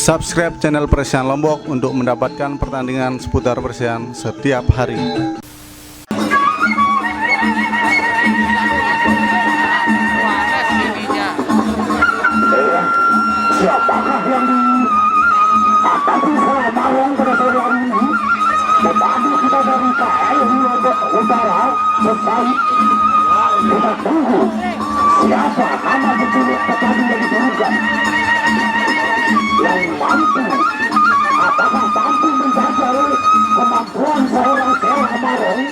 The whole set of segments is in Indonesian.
Subscribe channel Persian Lombok untuk mendapatkan pertandingan seputar Persian setiap hari. Siapakah yang dihadapi oleh Marong pada sore hari ini? Tetapi kita dari KL Lombok Utara selesai. Kita tunggu siapa nama berturut petani yang diturunkan, yang mampu, apakah mampu menjaga kemampuan seorang Sela Marong.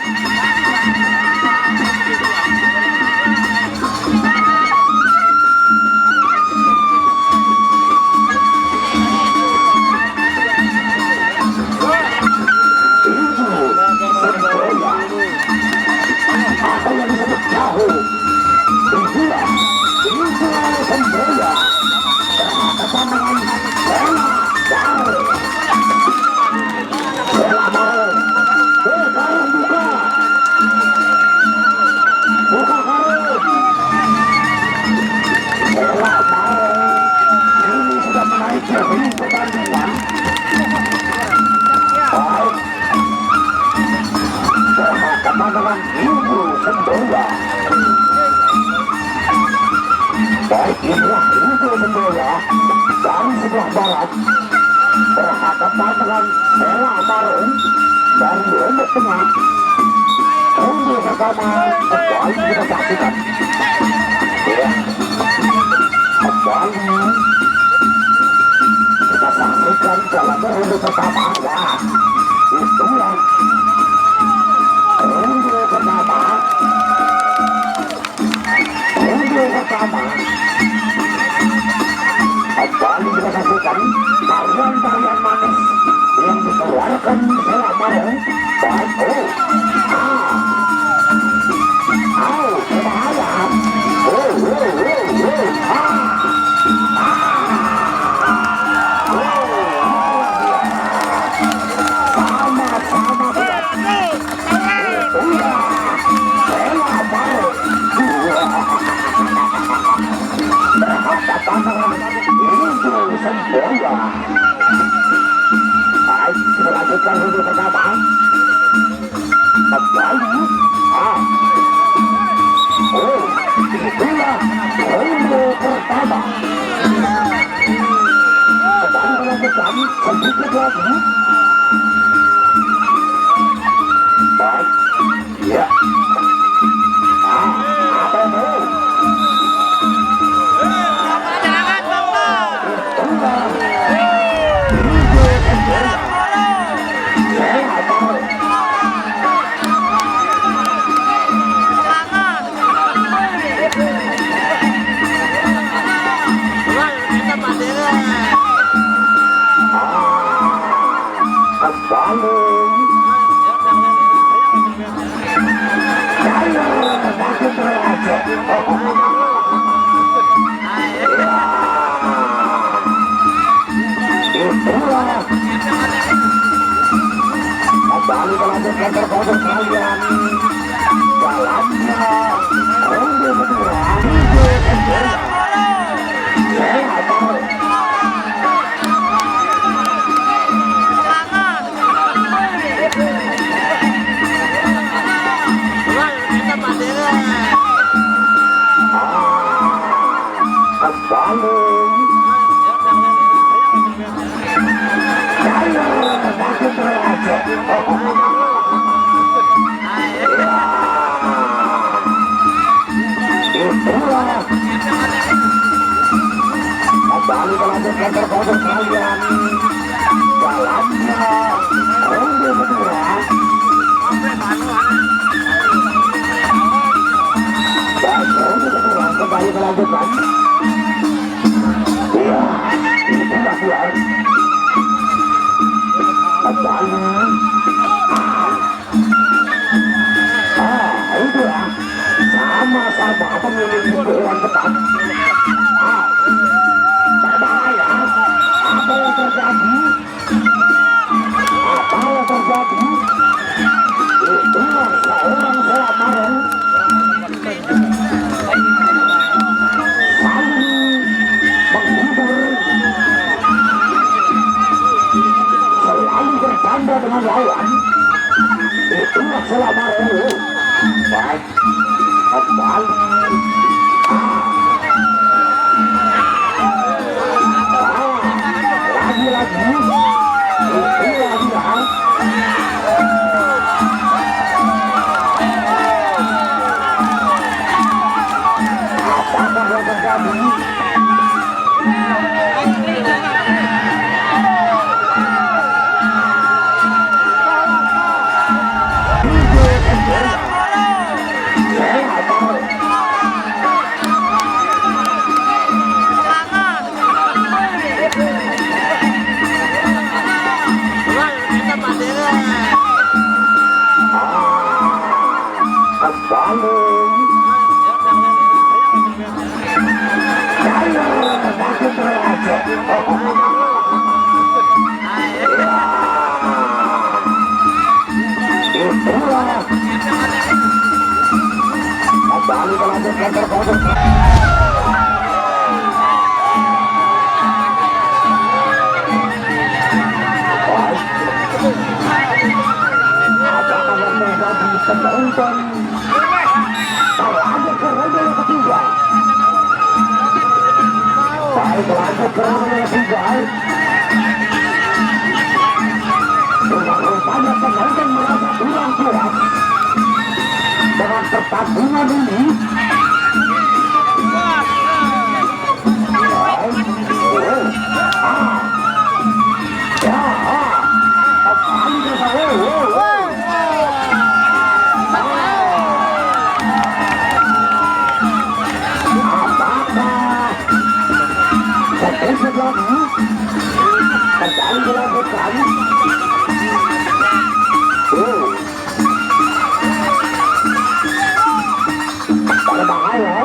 Apa yang disebut jauh Itulah Semboya berhadapan dengan Sela Jauh. Sela Marong sekarang buka karung. Sela Marong ini sudah menaiki ring pertandingan. Baik, berhadapan dengan Ibu Semboya. Baik, inilah Ibu Semboya dari sebelah barat berhadapan dengan Sela Marong dari Lombok Tengah. Untuk bersama kembali kita saksikan. Ya, kembali kita saksikan dalam ronde pertama. Wah, itulah ronde pertama. Kembali kita saksikan tarian-tarian manis yang dikeluarkan Sela Marong. Baik, berbahaya. Sama-sama berat. Sela Marong berhadapan dengan Ibu Semboya. Baik, kita lanjutkan ronde pertama. Kembali. Itulah ronde pertama. Kembali melanjutkan sedikit lagi. Baik, ya. Apa yang mau? Kembali melanjutkan performance kalian dalamnya ronde kedua. Kembali melanjutkan performance kalian dalamnya ronde kedua. Baik, ronde kedua kembali melanjutkan. Iya, itulah dia. Kembali. Itulah sama-sama memiliki pilihan tepat. Berbahaya. Apa yang terjadi? Itulah seorang Sela Marong saling menghibur lawan itulah selama ini baik kembali lagi-lagi itulah dia apakah yang terjadi penonton kalau ada kerana yang ketiga baik lanjut kerana yang ketiga rupanya penonton merasa kurang puas dengan pertandingan ini kembali dilakukan berbahaya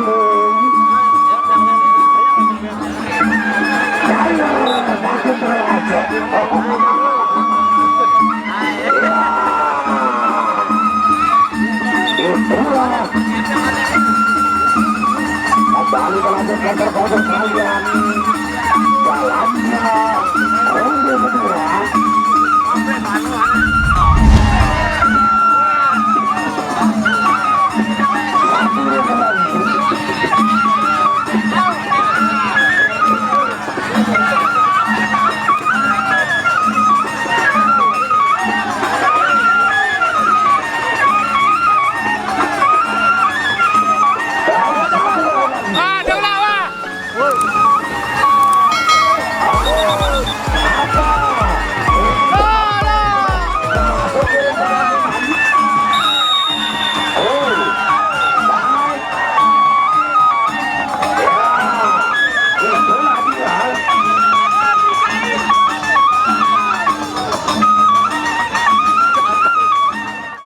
Bandung. Ayo, masih beraja. Itulah kembali melanjutkan performance kalian dalamnya ronde kedua. Satu